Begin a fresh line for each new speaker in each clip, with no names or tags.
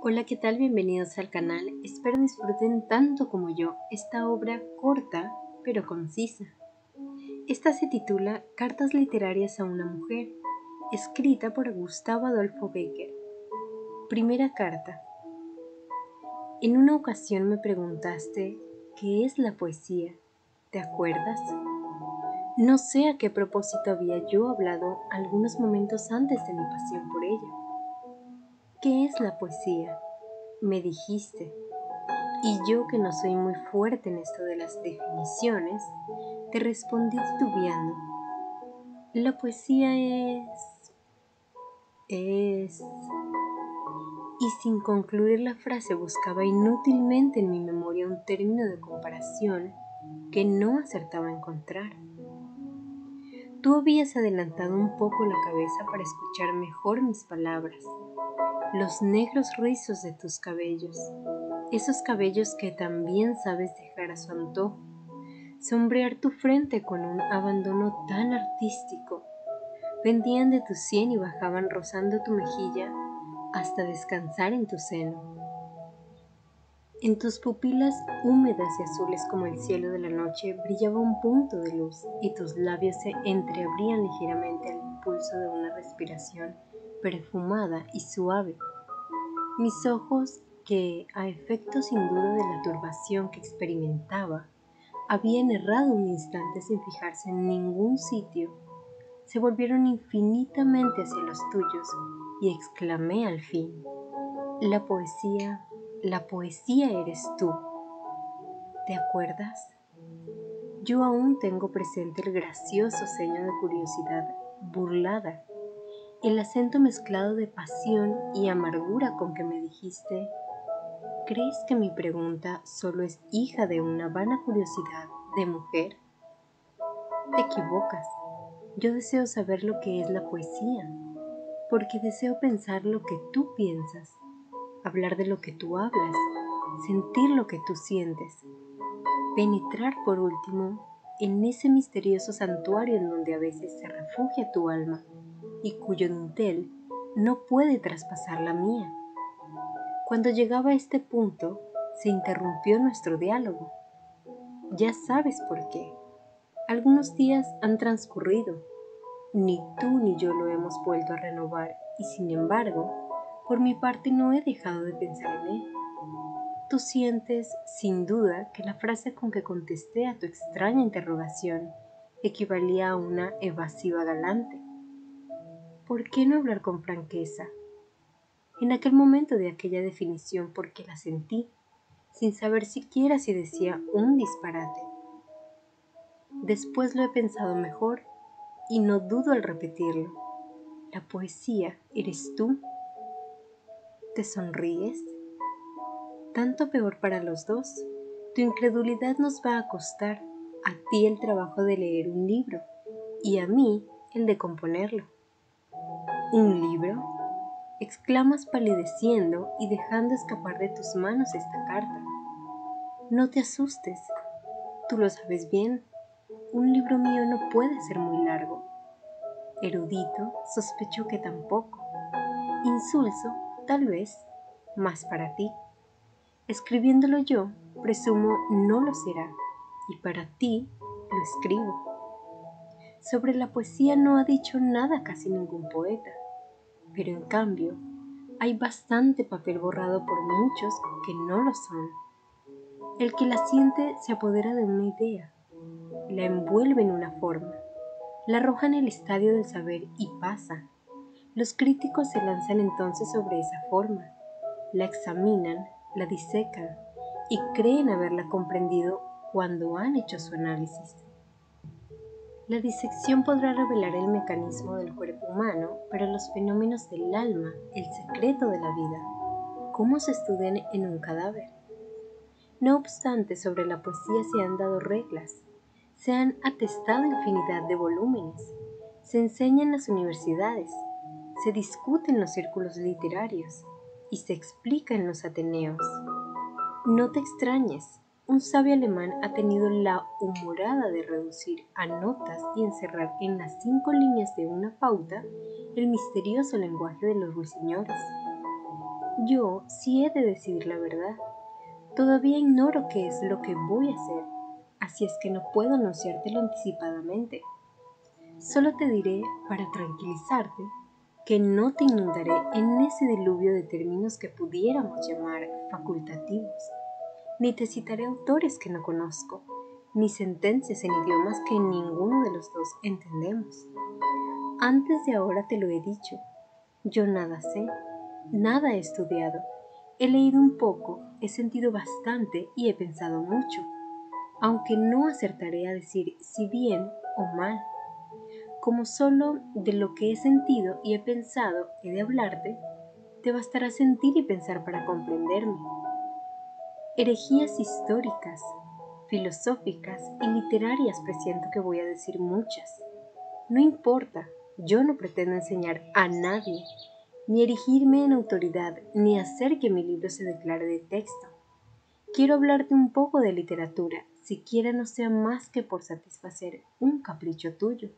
Hola, ¿qué tal? Bienvenidos al canal. Espero disfruten tanto como yo esta obra corta pero concisa. Esta se titula Cartas literarias a una mujer, escrita por Gustavo Adolfo Bécquer. Primera carta. En una ocasión me preguntaste ¿qué es la poesía? ¿Te acuerdas? No sé a qué propósito había yo hablado algunos momentos antes de mi pasión por ella. ¿Qué es la poesía? Me dijiste. Y yo, que no soy muy fuerte en esto de las definiciones, te respondí titubeando. La poesía es... Y sin concluir la frase buscaba inútilmente en mi memoria un término de comparación que no acertaba a encontrar. Tú habías adelantado un poco la cabeza para escuchar mejor mis palabras. Los negros rizos de tus cabellos, esos cabellos que también sabes dejar a su antojo, sombrear tu frente con un abandono tan artístico, pendían de tu sien y bajaban rozando tu mejilla hasta descansar en tu seno. En tus pupilas húmedas y azules como el cielo de la noche brillaba un punto de luz y tus labios se entreabrían ligeramente al impulso de una respiración perfumada y suave. Mis ojos, que a efecto sin duda de la turbación que experimentaba, habían errado un instante sin fijarse en ningún sitio, se volvieron infinitamente hacia los tuyos y exclamé al fin: la poesía eres tú. ¿Te acuerdas? Yo aún tengo presente el gracioso ceño de curiosidad burlada, el acento mezclado de pasión y amargura con que me dijiste: ¿crees que mi pregunta solo es hija de una vana curiosidad de mujer? Te equivocas. Yo deseo saber lo que es la poesía, porque deseo pensar lo que tú piensas, hablar de lo que tú hablas, sentir lo que tú sientes, penetrar por último en ese misterioso santuario en donde a veces se refugia tu alma y cuyo dintel no puede traspasar la mía. Cuando llegaba a este punto, se interrumpió nuestro diálogo. Ya sabes por qué. Algunos días han transcurrido. Ni tú ni yo lo hemos vuelto a renovar y sin embargo, por mi parte no he dejado de pensar en él. Tú sientes, sin duda, que la frase con que contesté a tu extraña interrogación equivalía a una evasiva galante. ¿Por qué no hablar con franqueza? En aquel momento de aquella definición, porque la sentí, sin saber siquiera si decía un disparate. Después lo he pensado mejor y no dudo al repetirlo. La poesía eres tú. ¿Te sonríes? Tanto peor para los dos. Tu incredulidad nos va a costar, a ti el trabajo de leer un libro y a mí el de componerlo. ¿Un libro?, exclamas palideciendo y dejando escapar de tus manos esta carta. No te asustes, tú lo sabes bien, un libro mío no puede ser muy largo. Erudito, sospecho que tampoco. Insulso, tal vez, más para ti. Escribiéndolo yo, presumo no lo será, y para ti lo escribo. Sobre la poesía no ha dicho nada casi ningún poeta, pero en cambio hay bastante papel borrado por muchos que no lo son. El que la siente se apodera de una idea, la envuelve en una forma, la arroja en el estadio del saber y pasa. Los críticos se lanzan entonces sobre esa forma, la examinan, la disecan y creen haberla comprendido cuando han hecho su análisis. La disección podrá revelar el mecanismo del cuerpo humano, pero los fenómenos del alma, el secreto de la vida, ¿cómo se estudian en un cadáver? No obstante, sobre la poesía se han dado reglas, se han atestado infinidad de volúmenes, se enseña en las universidades, se discute en los círculos literarios y se explica en los ateneos. No te extrañes, un sabio alemán ha tenido la humorada de reducir a notas y encerrar en las 5 líneas de una pauta el misterioso lenguaje de los ruiseñores. Yo sí he de decidir la verdad. Todavía ignoro qué es lo que voy a hacer, así es que no puedo anunciártelo anticipadamente. Solo te diré, para tranquilizarte, que no te inundaré en ese diluvio de términos que pudiéramos llamar facultativos, ni te citaré autores que no conozco, ni sentencias en idiomas que ninguno de los dos entendemos. Antes de ahora te lo he dicho, yo nada sé, nada he estudiado, he leído un poco, he sentido bastante y he pensado mucho, aunque no acertaré a decir si bien o mal. Como solo de lo que he sentido y he pensado he de hablarte, te bastará sentir y pensar para comprenderme. Herejías históricas, filosóficas y literarias presiento que voy a decir muchas. No importa, yo no pretendo enseñar a nadie, ni erigirme en autoridad, ni hacer que mi libro se declare de texto. Quiero hablarte un poco de literatura, siquiera no sea más que por satisfacer un capricho tuyo.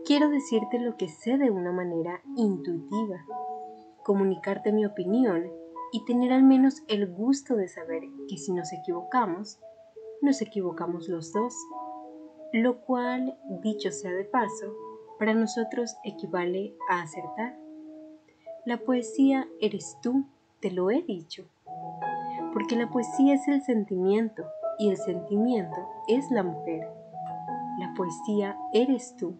Quiero decirte lo que sé de una manera intuitiva, comunicarte mi opinión y tener al menos el gusto de saber que si nos equivocamos los dos, lo cual, dicho sea de paso, para nosotros equivale a acertar. La poesía eres tú, te lo he dicho, porque la poesía es el sentimiento y el sentimiento es la mujer. La poesía eres tú,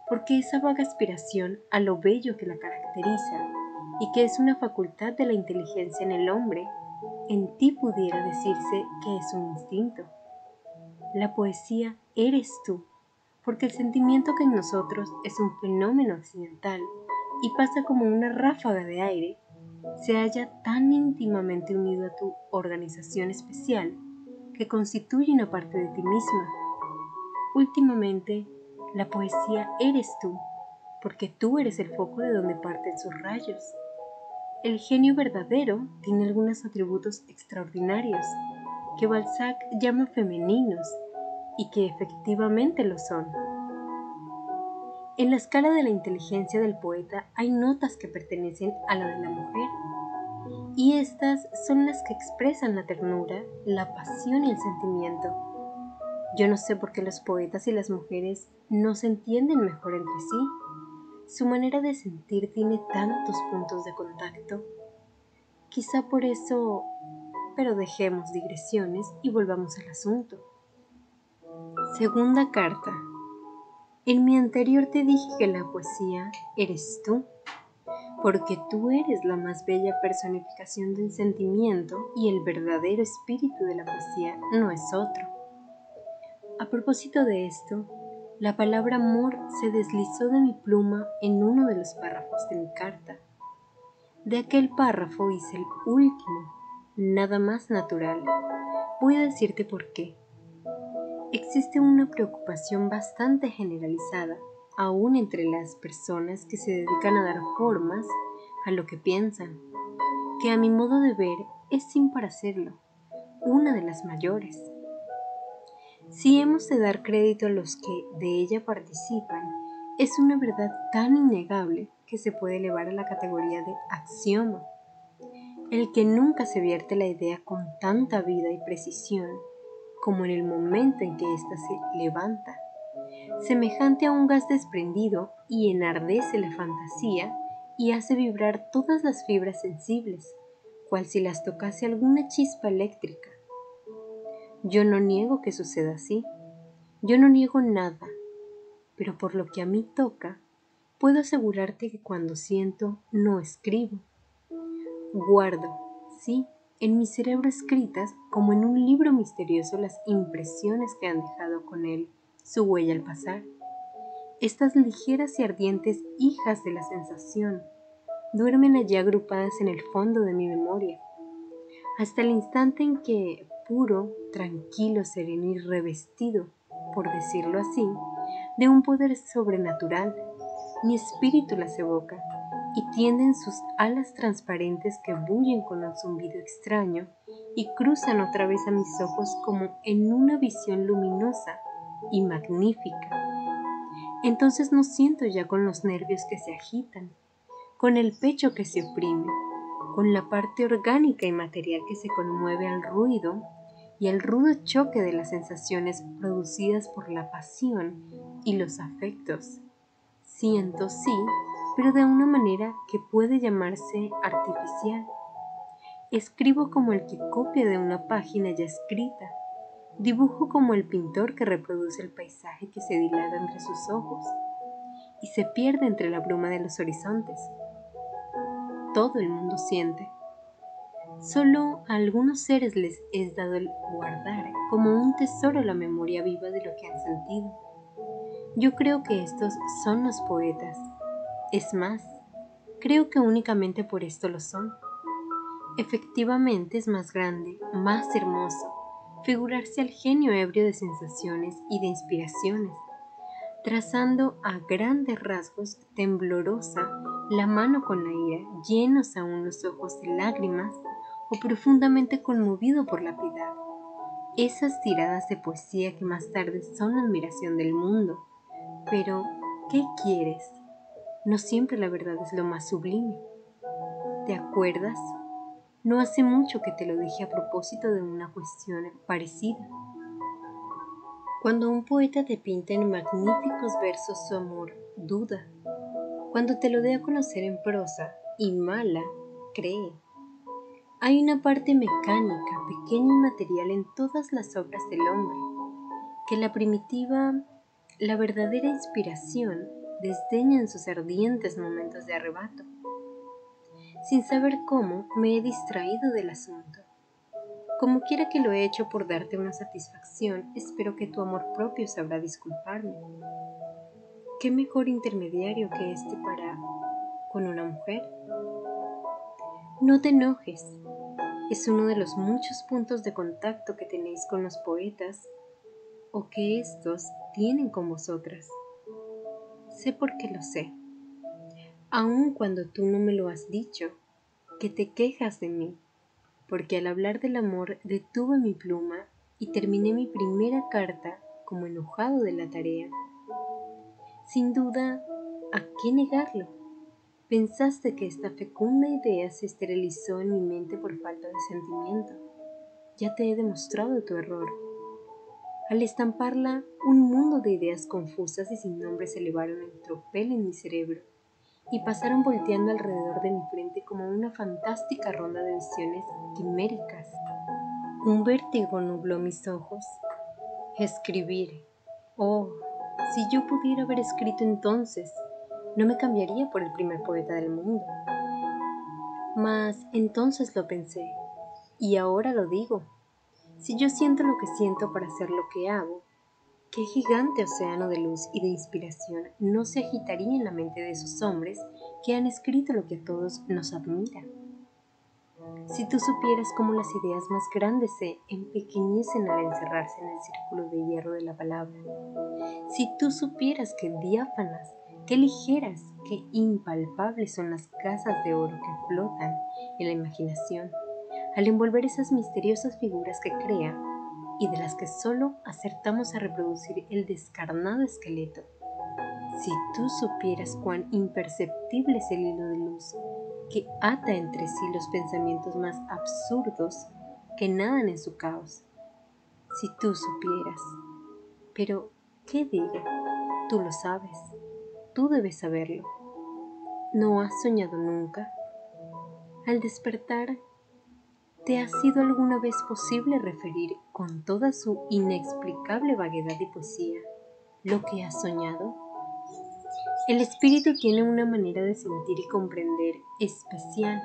porque esa vaga aspiración a lo bello que la caracteriza y que es una facultad de la inteligencia en el hombre, en ti pudiera decirse que es un instinto. La poesía eres tú, porque el sentimiento que en nosotros es un fenómeno accidental y pasa como una ráfaga de aire, se halla tan íntimamente unido a tu organización especial que constituye una parte de ti misma. Últimamente, la poesía eres tú, porque tú eres el foco de donde parten sus rayos. El genio verdadero tiene algunos atributos extraordinarios que Balzac llama femeninos y que efectivamente lo son. En la escala de la inteligencia del poeta hay notas que pertenecen a la de la mujer, y estas son las que expresan la ternura, la pasión y el sentimiento. Yo no sé por qué los poetas y las mujeres no se entienden mejor entre sí. Su manera de sentir tiene tantos puntos de contacto. Quizá por eso, pero dejemos digresiones y volvamos al asunto. Segunda carta. En mi anterior te dije que la poesía eres tú, porque tú eres la más bella personificación del sentimiento y el verdadero espíritu de la poesía no es otro. A propósito de esto, la palabra amor se deslizó de mi pluma en uno de los párrafos de mi carta. De aquel párrafo hice el último, nada más natural. Voy a decirte por qué. Existe una preocupación bastante generalizada, aún entre las personas que se dedican a dar formas a lo que piensan, que a mi modo de ver es sin para hacerlo, una de las mayores. Si hemos de dar crédito a los que de ella participan, es una verdad tan innegable que se puede elevar a la categoría de axioma. El que nunca se vierte la idea con tanta vida y precisión como en el momento en que ésta se levanta, semejante a un gas desprendido, y enardece la fantasía y hace vibrar todas las fibras sensibles, cual si las tocase alguna chispa eléctrica. Yo no niego que suceda así, yo no niego nada, pero por lo que a mí toca, puedo asegurarte que cuando siento no escribo. Guardo, sí, en mi cerebro escritas como en un libro misterioso las impresiones que han dejado con él su huella al pasar. Estas ligeras y ardientes hijas de la sensación duermen allí agrupadas en el fondo de mi memoria, hasta el instante en que, puro, tranquilo, sereno y revestido, por decirlo así, de un poder sobrenatural, mi espíritu las evoca y tienden sus alas transparentes que bullen con un zumbido extraño y cruzan otra vez a mis ojos como en una visión luminosa y magnífica. Entonces no siento ya con los nervios que se agitan, con el pecho que se oprime, con la parte orgánica y material que se conmueve al ruido y al rudo choque de las sensaciones producidas por la pasión y los afectos. Siento, sí, pero de una manera que puede llamarse artificial. Escribo como el que copia de una página ya escrita. Dibujo como el pintor que reproduce el paisaje que se dilata entre sus ojos y se pierde entre la bruma de los horizontes. Todo el mundo siente. Solo a algunos seres les es dado el guardar como un tesoro la memoria viva de lo que han sentido. Yo creo que estos son los poetas. Es más, creo que únicamente por esto lo son. Efectivamente es más grande, más hermoso, figurarse al genio ebrio de sensaciones y de inspiraciones, trazando a grandes rasgos temblorosa la mano con la ira, llenos aún los ojos de lágrimas o profundamente conmovido por la piedad. Esas tiradas de poesía que más tarde son la admiración del mundo. Pero, ¿qué quieres? No siempre la verdad es lo más sublime. ¿Te acuerdas? No hace mucho que te lo dije a propósito de una cuestión parecida. Cuando un poeta te pinta en magníficos versos su amor, duda. Cuando te lo dé a conocer en prosa y mala, cree. Hay una parte mecánica, pequeña y material en todas las obras del hombre, que la primitiva, la verdadera inspiración, desdeña en sus ardientes momentos de arrebato. Sin saber cómo, me he distraído del asunto. Como quiera que lo he hecho por darte una satisfacción, espero que tu amor propio sabrá disculparme. ¿Qué mejor intermediario que este para con una mujer? No te enojes. Es uno de los muchos puntos de contacto que tenéis con los poetas o que éstos tienen con vosotras. Sé porque lo sé, aun cuando tú no me lo has dicho, que te quejas de mí, porque al hablar del amor detuve mi pluma y terminé mi primera carta como enojado de la tarea. Sin duda, ¿a qué negarlo? Pensaste que esta fecunda idea se esterilizó en mi mente por falta de sentimiento. Ya te he demostrado tu error. Al estamparla, un mundo de ideas confusas y sin nombre se elevaron en tropel en mi cerebro y pasaron volteando alrededor de mi frente como una fantástica ronda de visiones quiméricas. Un vértigo nubló mis ojos. Escribir. Oh, si yo pudiera haber escrito entonces, no me cambiaría por el primer poeta del mundo. Mas entonces lo pensé, y ahora lo digo. Si yo siento lo que siento para hacer lo que hago, ¿qué gigante océano de luz y de inspiración no se agitaría en la mente de esos hombres que han escrito lo que a todos nos admira? Si tú supieras cómo las ideas más grandes se empequeñecen al encerrarse en el círculo de hierro de la palabra, si tú supieras qué diáfanas, qué ligeras, qué impalpables son las casas de oro que flotan en la imaginación, al envolver esas misteriosas figuras que crea y de las que solo acertamos a reproducir el descarnado esqueleto. Si tú supieras cuán imperceptible es el hilo de luz que ata entre sí los pensamientos más absurdos que nadan en su caos. Si tú supieras. Pero, ¿qué digo? Tú lo sabes. Tú debes saberlo. ¿No has soñado nunca? Al despertar, ¿te ha sido alguna vez posible referir con toda su inexplicable vaguedad y poesía lo que has soñado? El espíritu tiene una manera de sentir y comprender especial,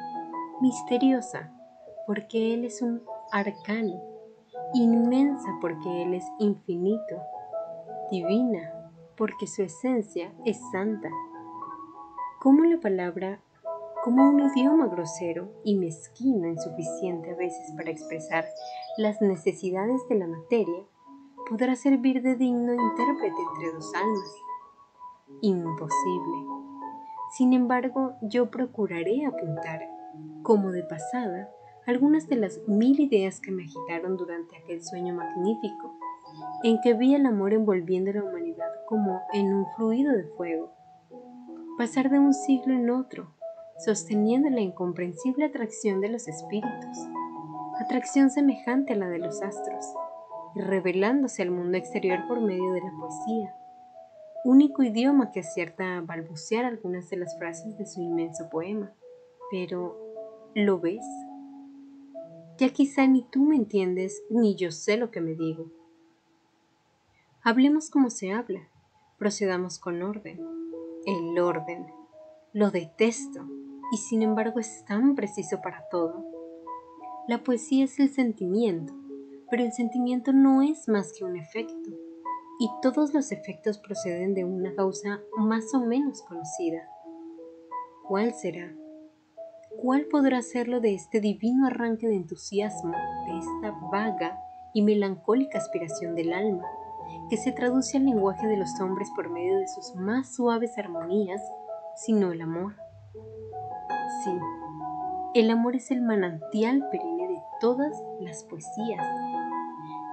misteriosa, porque él es un arcano, inmensa porque él es infinito, divina porque su esencia es santa. Como la palabra, como un idioma grosero y mezquino insuficiente a veces para expresar las necesidades de la materia, podrá servir de digno intérprete entre dos almas. Imposible. Sin embargo, yo procuraré apuntar, como de pasada, algunas de las 1000 ideas que me agitaron durante aquel sueño magnífico, en que vi el amor envolviendo a la humanidad como en un fluido de fuego, pasar de un siglo en otro, sosteniendo la incomprensible atracción de los espíritus, atracción semejante a la de los astros, y revelándose al mundo exterior por medio de la poesía, único idioma que acierta a balbucear algunas de las frases de su inmenso poema. Pero, ¿lo ves? Ya quizá ni tú me entiendes, ni yo sé lo que me digo. Hablemos como se habla, procedamos con orden. El orden, lo detesto, y sin embargo es tan preciso para todo. La poesía es el sentimiento, pero el sentimiento no es más que un efecto, y todos los efectos proceden de una causa más o menos conocida. ¿Cuál será? ¿Cuál podrá serlo de este divino arranque de entusiasmo, de esta vaga y melancólica aspiración del alma, que se traduce al lenguaje de los hombres por medio de sus más suaves armonías, sino el amor? Sí, el amor es el manantial perenne de todas las poesías,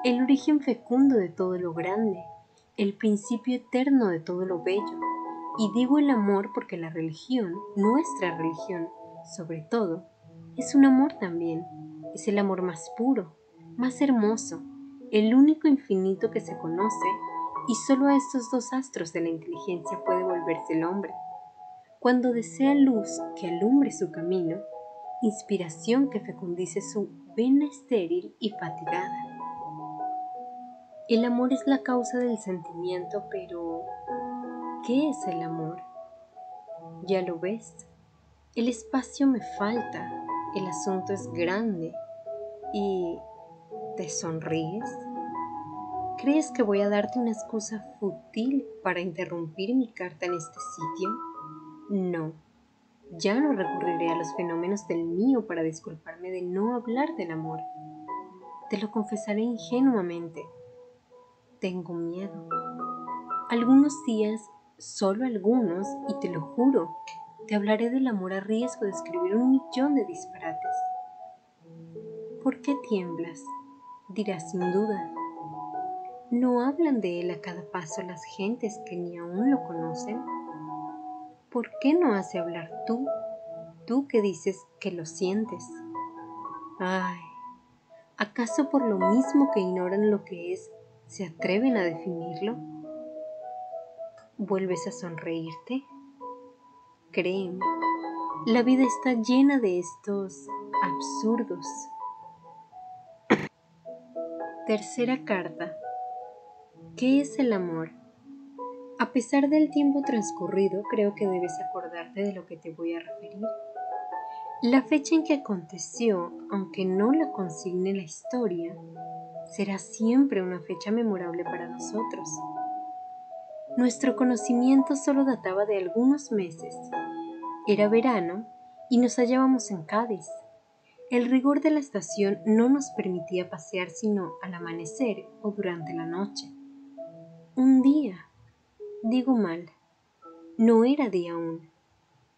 el origen fecundo de todo lo grande, el principio eterno de todo lo bello. Y digo el amor porque la religión, nuestra religión, sobre todo, es un amor también. Es el amor más puro, más hermoso, el único infinito que se conoce, y solo a estos dos astros de la inteligencia puede volverse el hombre. Cuando desea luz que alumbre su camino, inspiración que fecundice su vena estéril y fatigada. El amor es la causa del sentimiento, pero ¿qué es el amor? Ya lo ves, el espacio me falta, el asunto es grande. ¿Y te sonríes? ¿Crees que voy a darte una excusa fútil para interrumpir mi carta en este sitio? No, ya no recurriré a los fenómenos del mío para disculparme de no hablar del amor. Te lo confesaré ingenuamente. Tengo miedo. Algunos días, solo algunos, y te lo juro, te hablaré del amor a riesgo de escribir 1.000.000 de disparates. ¿Por qué tiemblas? Dirás sin duda. ¿No hablan de él a cada paso las gentes que ni aún lo conocen? ¿Por qué no has de hablar tú, tú que dices que lo sientes? Ay, ¿acaso por lo mismo que ignoran lo que es, se atreven a definirlo? ¿Vuelves a sonreírte? Créeme, la vida está llena de estos absurdos. Tercera carta. ¿Qué es el amor? A pesar del tiempo transcurrido, creo que debes acordarte de lo que te voy a referir. La fecha en que aconteció, aunque no la consigne la historia, será siempre una fecha memorable para nosotros. Nuestro conocimiento solo databa de algunos meses. Era verano y nos hallábamos en Cádiz. El rigor de la estación no nos permitía pasear sino al amanecer o durante la noche. Un día, digo mal, no era día aún.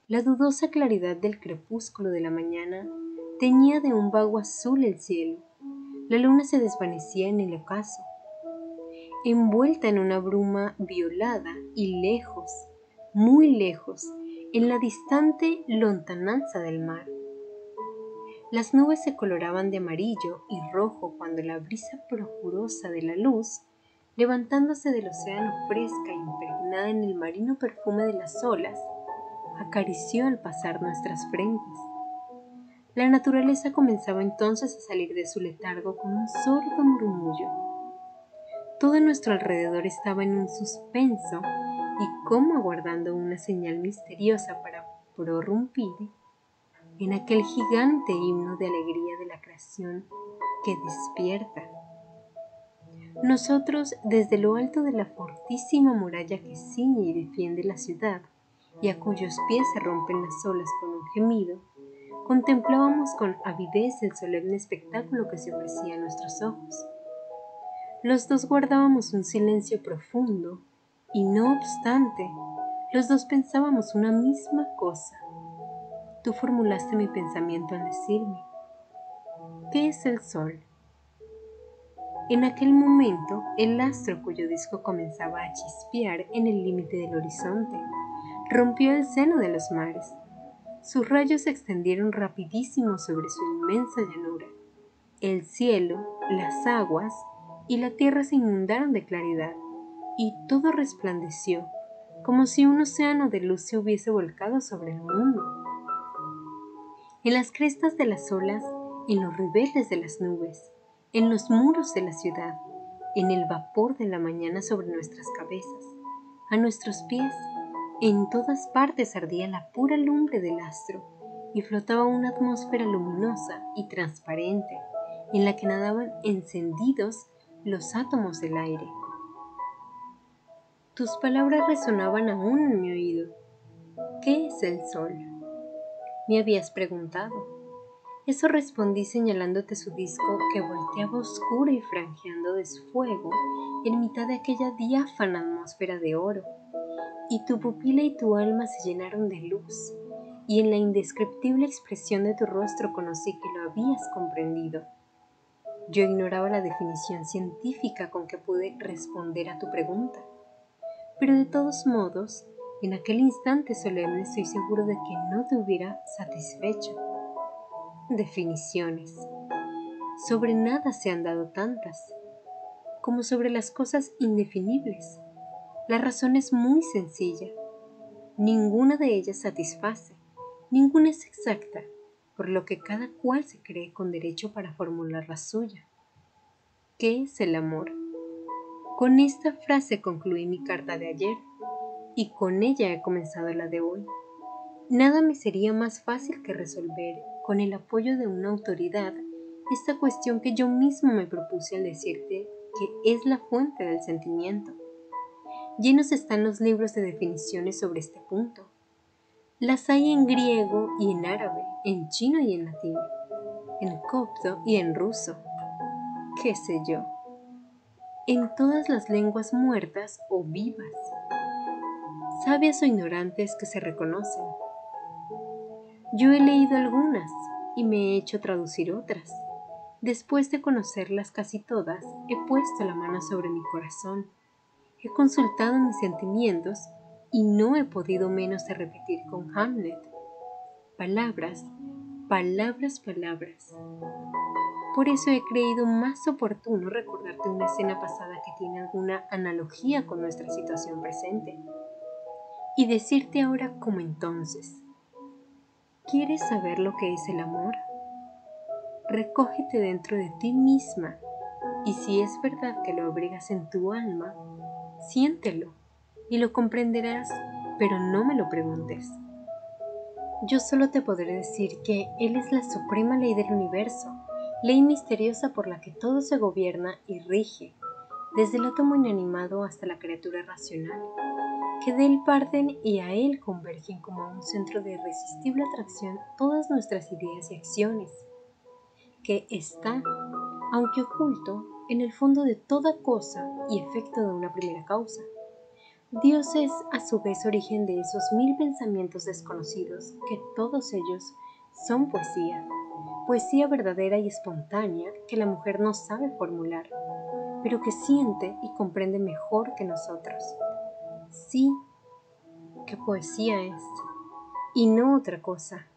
La dudosa claridad del crepúsculo de la mañana teñía de un vago azul el cielo. La luna se desvanecía en el ocaso, envuelta en una bruma violada y lejos, muy lejos, en la distante lontananza del mar. Las nubes se coloraban de amarillo y rojo cuando la brisa projurosa de la luz, levantándose del océano fresca e impregnada en el marino perfume de las olas, acarició al pasar nuestras frentes. La naturaleza comenzaba entonces a salir de su letargo con un sordo murmullo. Todo a nuestro alrededor estaba en un suspenso y como aguardando una señal misteriosa para prorrumpir en aquel gigante himno de alegría de la creación que despierta. Nosotros, desde lo alto de la fortísima muralla que ciñe y defiende la ciudad, y a cuyos pies se rompen las olas con un gemido, contemplábamos con avidez el solemne espectáculo que se ofrecía a nuestros ojos. Los dos guardábamos un silencio profundo, y no obstante, los dos pensábamos una misma cosa. Tú formulaste mi pensamiento al decirme, ¿qué es el sol? En aquel momento, el astro cuyo disco comenzaba a chispear en el límite del horizonte, rompió el seno de los mares. Sus rayos se extendieron rapidísimo sobre su inmensa llanura. El cielo, las aguas y la tierra se inundaron de claridad, y todo resplandeció, como si un océano de luz se hubiese volcado sobre el mundo. En las crestas de las olas, en los rebeles de las nubes, en los muros de la ciudad, en el vapor de la mañana sobre nuestras cabezas, a nuestros pies, en todas partes ardía la pura lumbre del astro y flotaba una atmósfera luminosa y transparente en la que nadaban encendidos los átomos del aire. Tus palabras resonaban aún en mi oído. ¿Qué es el sol?, me habías preguntado. Eso respondí señalándote su disco que volteaba oscuro y franjeando de su fuego en mitad de aquella diáfana atmósfera de oro, y tu pupila y tu alma se llenaron de luz, y en la indescriptible expresión de tu rostro conocí que lo habías comprendido. Yo ignoraba la definición científica con que pude responder a tu pregunta, pero de todos modos, en aquel instante solemne estoy seguro de que no te hubiera satisfecho. Definiciones. Sobre nada se han dado tantas, como sobre las cosas indefinibles. La razón es muy sencilla. Ninguna de ellas satisface, ninguna es exacta, por lo que cada cual se cree con derecho para formular la suya. ¿Qué es el amor? Con esta frase concluí mi carta de ayer, y con ella he comenzado la de hoy. Nada me sería más fácil que resolver, con el apoyo de una autoridad, esta cuestión que yo mismo me propuse al decirte que es la fuente del sentimiento. Llenos están los libros de definiciones sobre este punto. Las hay en griego y en árabe, en chino y en latín, en copto y en ruso, qué sé yo, en todas las lenguas muertas o vivas, sabias o ignorantes que se reconocen. Yo he leído algunas y me he hecho traducir otras. Después de conocerlas casi todas, he puesto la mano sobre mi corazón, he consultado mis sentimientos y no he podido menos de repetir con Hamlet: palabras, palabras, palabras. Por eso he creído más oportuno recordarte una escena pasada que tiene alguna analogía con nuestra situación presente y decirte ahora como entonces: ¿quieres saber lo que es el amor? Recógete dentro de ti misma, y si es verdad que lo abrigas en tu alma, siéntelo y lo comprenderás, pero no me lo preguntes. Yo solo te podré decir que Él es la suprema ley del universo, ley misteriosa por la que todo se gobierna y rige, desde el átomo inanimado hasta la criatura racional, que de Él parten y a Él convergen como a un centro de irresistible atracción todas nuestras ideas y acciones, que está, aunque oculto, en el fondo de toda cosa y efecto de una primera causa. Dios es a su vez origen de esos 1000 pensamientos desconocidos, que todos ellos son poesía, poesía verdadera y espontánea que la mujer no sabe formular, pero que siente y comprende mejor que nosotros. Sí, qué poesía es, y no otra cosa.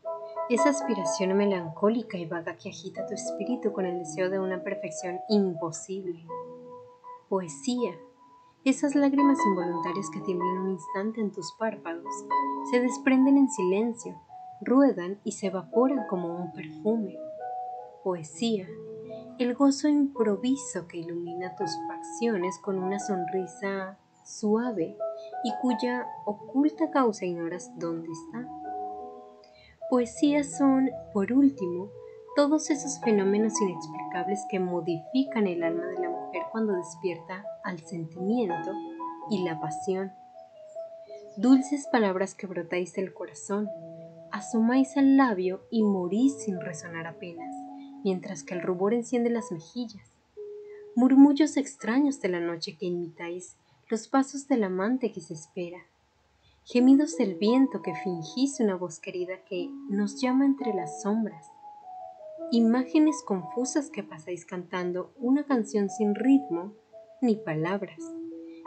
Esa aspiración melancólica y vaga que agita tu espíritu con el deseo de una perfección imposible. Poesía. Esas lágrimas involuntarias que tiemblan un instante en tus párpados, se desprenden en silencio, ruedan y se evaporan como un perfume. Poesía. El gozo improviso que ilumina tus facciones con una sonrisa suave y cuya oculta causa ignoras dónde está. Poesía son, por último, todos esos fenómenos inexplicables que modifican el alma de la mujer cuando despierta al sentimiento y la pasión. Dulces palabras que brotáis del corazón, asomáis al labio y morís sin resonar apenas, mientras que el rubor enciende las mejillas. Murmullos extraños de la noche que imitáis los pasos del amante que se espera. Gemidos del viento que fingís una voz querida que nos llama entre las sombras. Imágenes confusas que pasáis cantando una canción sin ritmo ni palabras,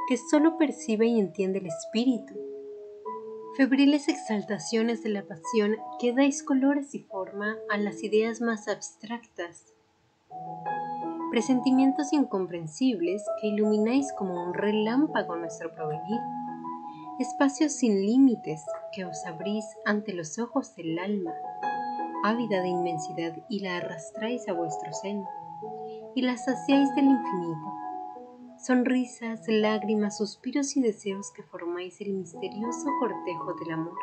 que solo percibe y entiende el espíritu. Febriles exaltaciones de la pasión que dais colores y forma a las ideas más abstractas, presentimientos incomprensibles que ilumináis como un relámpago nuestro provenir, espacios sin límites que os abrís ante los ojos del alma, ávida de inmensidad, y la arrastráis a vuestro seno, y la saciáis del infinito. Sonrisas, lágrimas, suspiros y deseos que formáis el misterioso cortejo del amor.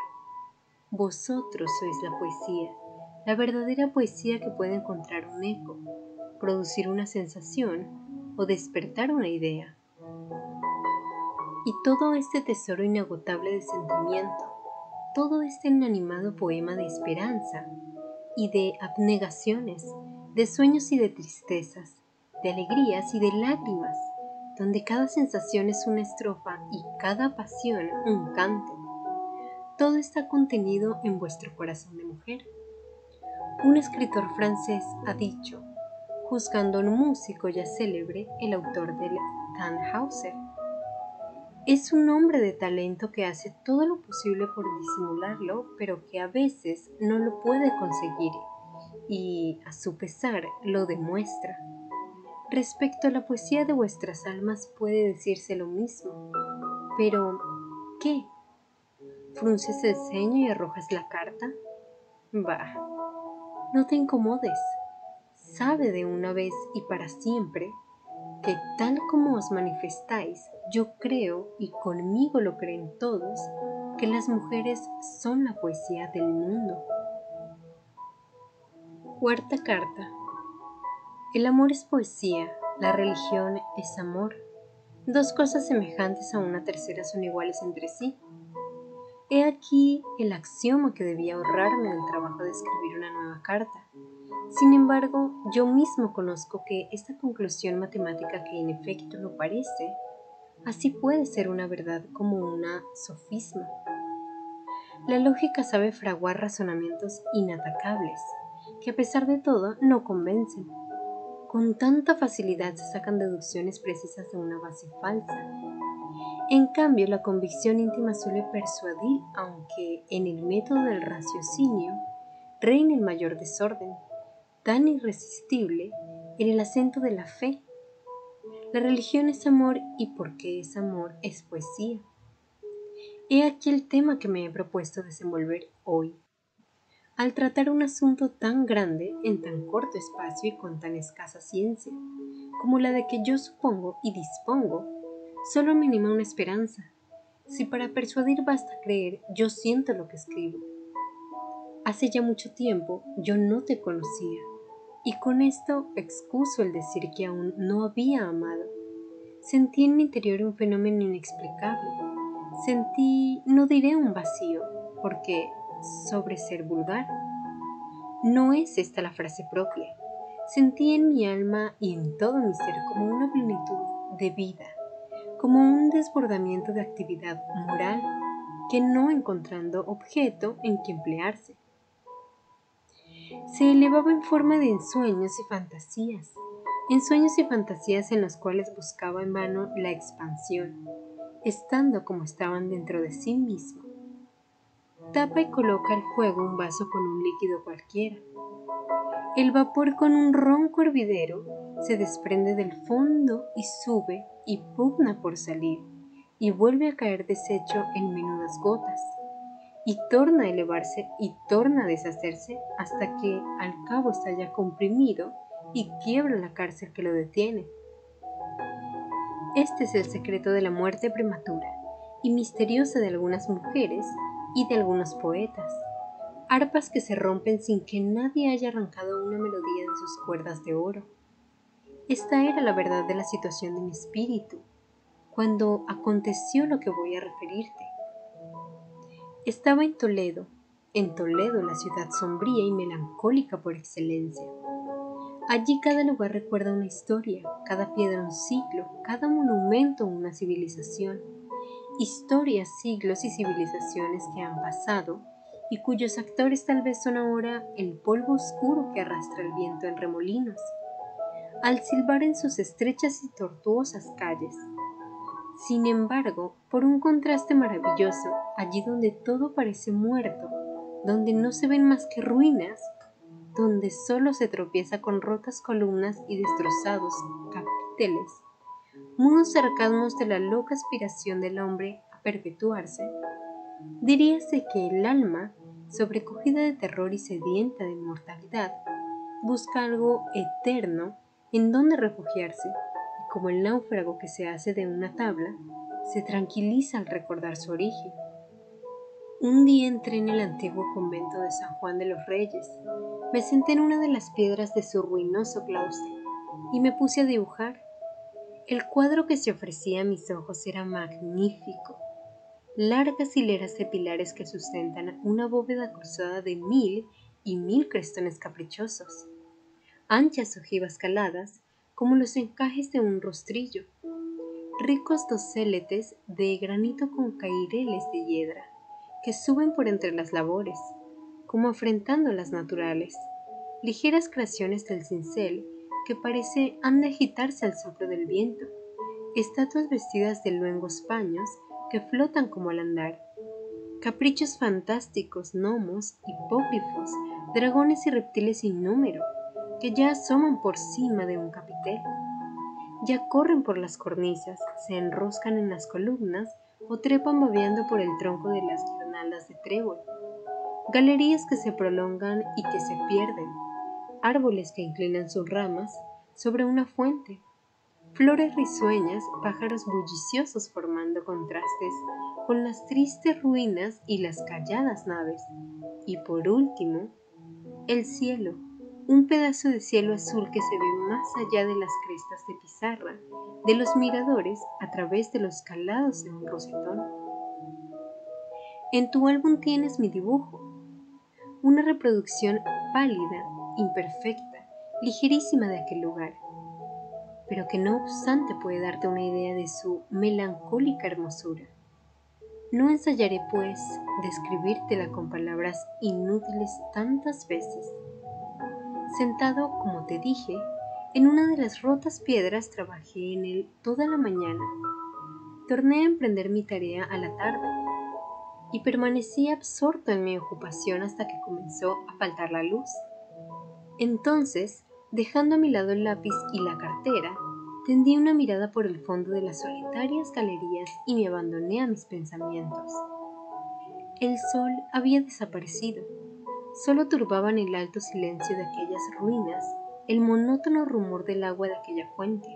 Vosotros sois la poesía, la verdadera poesía que puede encontrar un eco, producir una sensación o despertar una idea. Y todo este tesoro inagotable de sentimiento, todo este inanimado poema de esperanza y de abnegaciones, de sueños y de tristezas, de alegrías y de lágrimas, donde cada sensación es una estrofa y cada pasión un canto. Todo está contenido en vuestro corazón de mujer. Un escritor francés ha dicho, juzgando a un músico ya célebre, el autor del Tannhäuser: es un hombre de talento que hace todo lo posible por disimularlo, pero que a veces no lo puede conseguir y, a su pesar, lo demuestra. Respecto a la poesía de vuestras almas puede decirse lo mismo. Pero, ¿qué? ¿Frunces el ceño y arrojas la carta? Bah, no te incomodes. Sabe de una vez y para siempre que tal como os manifestáis, yo creo, y conmigo lo creen todos, que las mujeres son la poesía del mundo. Cuarta carta. El amor es poesía, la religión es amor. Dos cosas semejantes a una tercera son iguales entre sí. He aquí el axioma que debía ahorrarme del trabajo de escribir una nueva carta. Sin embargo, yo mismo conozco que esta conclusión matemática, que en efecto lo parece, así puede ser una verdad como una sofisma. La lógica sabe fraguar razonamientos inatacables, que a pesar de todo no convencen. Con tanta facilidad se sacan deducciones precisas de una base falsa. En cambio, la convicción íntima suele persuadir, aunque en el método del raciocinio reina el mayor desorden, tan irresistible en el acento de la fe. La religión es amor, y porque es amor es poesía. He aquí el tema que me he propuesto desenvolver hoy. Al tratar un asunto tan grande en tan corto espacio y con tan escasa ciencia, como la de que yo supongo y dispongo, solo me anima una esperanza. Si para persuadir basta creer, yo siento lo que escribo. Hace ya mucho tiempo yo no te conocía, y con esto excuso el decir que aún no había amado. Sentí en mi interior un fenómeno inexplicable. Sentí, no diré un vacío, porque sobre ser vulgar, no es esta la frase propia. Sentí en mi alma y en todo mi ser como una plenitud de vida, como un desbordamiento de actividad moral que no encontrando objeto en que emplearse, se elevaba en forma de ensueños y fantasías en los cuales buscaba en vano la expansión, estando como estaban dentro de sí mismo. Tapa y coloca al fuego un vaso con un líquido cualquiera. El vapor, con un ronco hervidero, se desprende del fondo y sube y pugna por salir, y vuelve a caer deshecho en menudas gotas, y torna a elevarse y torna a deshacerse hasta que al cabo está ya comprimido y quiebra la cárcel que lo detiene. Este es el secreto de la muerte prematura y misteriosa de algunas mujeres y de algunos poetas, arpas que se rompen sin que nadie haya arrancado una melodía de sus cuerdas de oro. Esta era la verdad de la situación de mi espíritu, cuando aconteció lo que voy a referirte. Estaba en Toledo, la ciudad sombría y melancólica por excelencia. Allí cada lugar recuerda una historia, cada piedra un siglo, cada monumento una civilización. Historias, siglos y civilizaciones que han pasado y cuyos actores tal vez son ahora el polvo oscuro que arrastra el viento en remolinos, al silbar en sus estrechas y tortuosas calles. Sin embargo, por un contraste maravilloso, allí donde todo parece muerto, donde no se ven más que ruinas, donde solo se tropieza con rotas columnas y destrozados capiteles, mudos sarcasmos de la loca aspiración del hombre a perpetuarse, diríase que el alma, sobrecogida de terror y sedienta de inmortalidad, busca algo eterno en donde refugiarse, y como el náufrago que se hace de una tabla, se tranquiliza al recordar su origen. Un día entré en el antiguo convento de San Juan de los Reyes, me senté en una de las piedras de su ruinoso claustro y me puse a dibujar. El cuadro que se ofrecía a mis ojos era magnífico. Largas hileras de pilares que sustentan una bóveda cruzada de 1000 crestones caprichosos, anchas ojivas caladas como los encajes de un rostrillo, ricos doseletes de granito con caireles de hiedra que suben por entre las labores, como afrentando las naturales, ligeras creaciones del cincel que parece han de agitarse al soplo del viento, estatuas vestidas de luengos paños que flotan como al andar, caprichos fantásticos, gnomos, hipógrifos, dragones y reptiles sin número, que ya asoman por cima de un capitel, ya corren por las cornisas, se enroscan en las columnas o trepan babeando por el tronco de las guirnaldas de trébol, galerías que se prolongan y que se pierden, árboles que inclinan sus ramas sobre una fuente, flores risueñas, pájaros bulliciosos formando contrastes con las tristes ruinas y las calladas naves, y por último, el cielo, un pedazo de cielo azul que se ve más allá de las crestas de pizarra de los miradores a través de los calados de un rosetón. En tu álbum tienes mi dibujo, una reproducción pálida, imperfecta, ligerísima de aquel lugar, pero que no obstante puede darte una idea de su melancólica hermosura. No ensayaré, pues, describírtela con palabras inútiles tantas veces. Sentado, como te dije, en una de las rotas piedras trabajé en él toda la mañana. Torné a emprender mi tarea a la tarde y permanecí absorto en mi ocupación hasta que comenzó a faltar la luz. Entonces, dejando a mi lado el lápiz y la cartera, tendí una mirada por el fondo de las solitarias galerías y me abandoné a mis pensamientos. El sol había desaparecido. Solo turbaban el alto silencio de aquellas ruinas, el monótono rumor del agua de aquella fuente,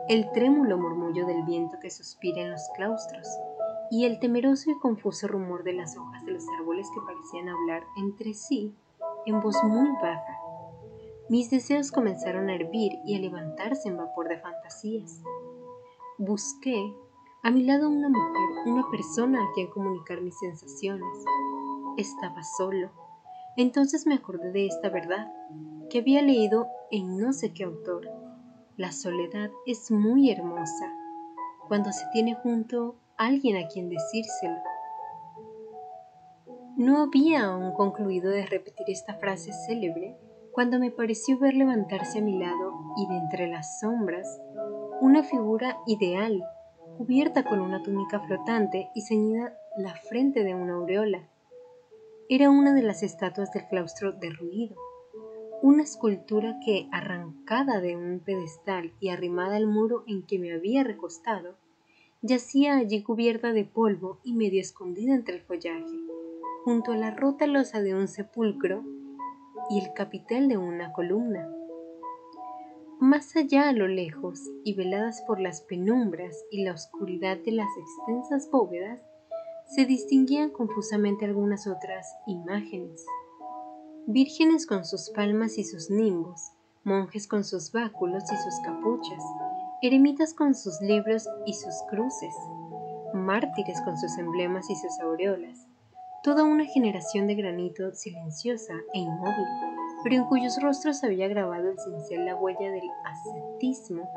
el trémulo murmullo del viento que suspira en los claustros, y el temeroso y confuso rumor de las hojas de los árboles que parecían hablar entre sí en voz muy baja. Mis deseos comenzaron a hervir y a levantarse en vapor de fantasías. Busqué a mi lado una mujer, una persona a quien comunicar mis sensaciones. Estaba solo. Entonces me acordé de esta verdad que había leído en no sé qué autor. La soledad es muy hermosa cuando se tiene junto alguien a quien decírselo. No había aún concluido de repetir esta frase célebre cuando me pareció ver levantarse a mi lado y de entre las sombras una figura ideal, cubierta con una túnica flotante y ceñida la frente de una aureola. Era una de las estatuas del claustro derruido, una escultura que, arrancada de un pedestal y arrimada al muro en que me había recostado, yacía allí cubierta de polvo y medio escondida entre el follaje, junto a la rota losa de un sepulcro y el capitel de una columna. Más allá a lo lejos, y veladas por las penumbras y la oscuridad de las extensas bóvedas, se distinguían confusamente algunas otras imágenes. Vírgenes con sus palmas y sus nimbos, monjes con sus báculos y sus capuchas, eremitas con sus libros y sus cruces, mártires con sus emblemas y sus aureolas, toda una generación de granito silenciosa e inmóvil, pero en cuyos rostros había grabado el cincel la huella del ascetismo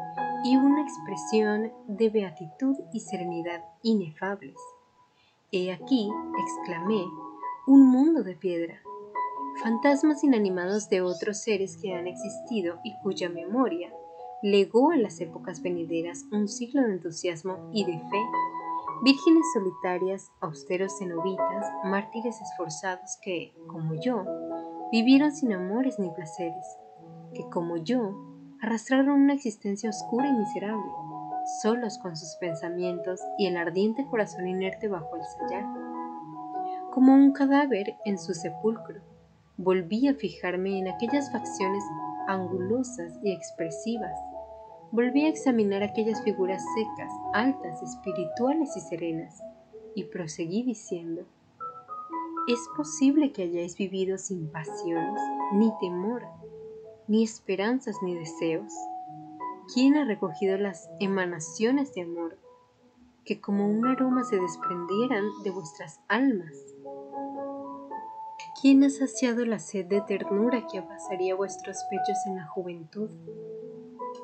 y una expresión de beatitud y serenidad inefables. He aquí, exclamé, un mundo de piedra, fantasmas inanimados de otros seres que han existido y cuya memoria, legó a las épocas venideras un siglo de entusiasmo y de fe, vírgenes solitarias, austeros cenobitas, mártires esforzados que, como yo, vivieron sin amores ni placeres, que, como yo, arrastraron una existencia oscura y miserable, solos con sus pensamientos y el ardiente corazón inerte bajo el sayal. Como un cadáver en su sepulcro, volví a fijarme en aquellas facciones angulosas y expresivas. Volví a examinar aquellas figuras secas, altas, espirituales y serenas, y proseguí diciendo: ¿es posible que hayáis vivido sin pasiones, ni temor, ni esperanzas, ni deseos? ¿Quién ha recogido las emanaciones de amor que como un aroma se desprendieran de vuestras almas? ¿Quién ha saciado la sed de ternura que abrasaría vuestros pechos en la juventud?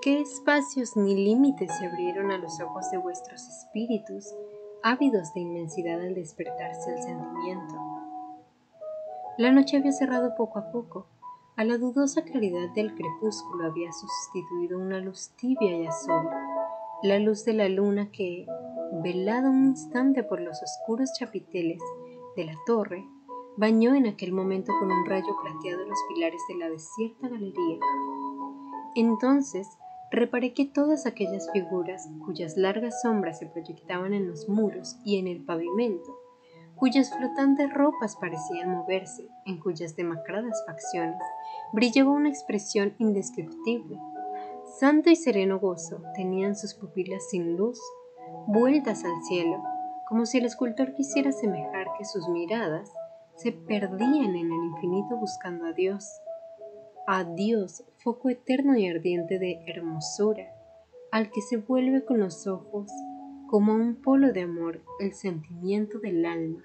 ¿Qué espacios ni límites se abrieron a los ojos de vuestros espíritus, ávidos de inmensidad al despertarse el sentimiento? La noche había cerrado poco a poco. A la dudosa claridad del crepúsculo había sustituido una luz tibia y azul, la luz de la luna que, velada un instante por los oscuros chapiteles de la torre, bañó en aquel momento con un rayo plateado los pilares de la desierta galería. Entonces reparé que todas aquellas figuras, cuyas largas sombras se proyectaban en los muros y en el pavimento, cuyas flotantes ropas parecían moverse, en cuyas demacradas facciones brillaba una expresión indescriptible, santo y sereno gozo, tenían sus pupilas sin luz, vueltas al cielo, como si el escultor quisiera semejar que sus miradas se perdían en el infinito buscando a Dios, foco eterno y ardiente de hermosura, al que se vuelve con los ojos como a un polo de amor el sentimiento del alma.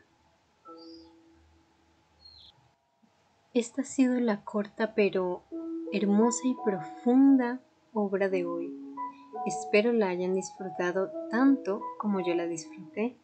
Esta ha sido la corta pero hermosa y profunda obra de hoy. Espero la hayan disfrutado tanto como yo la disfruté.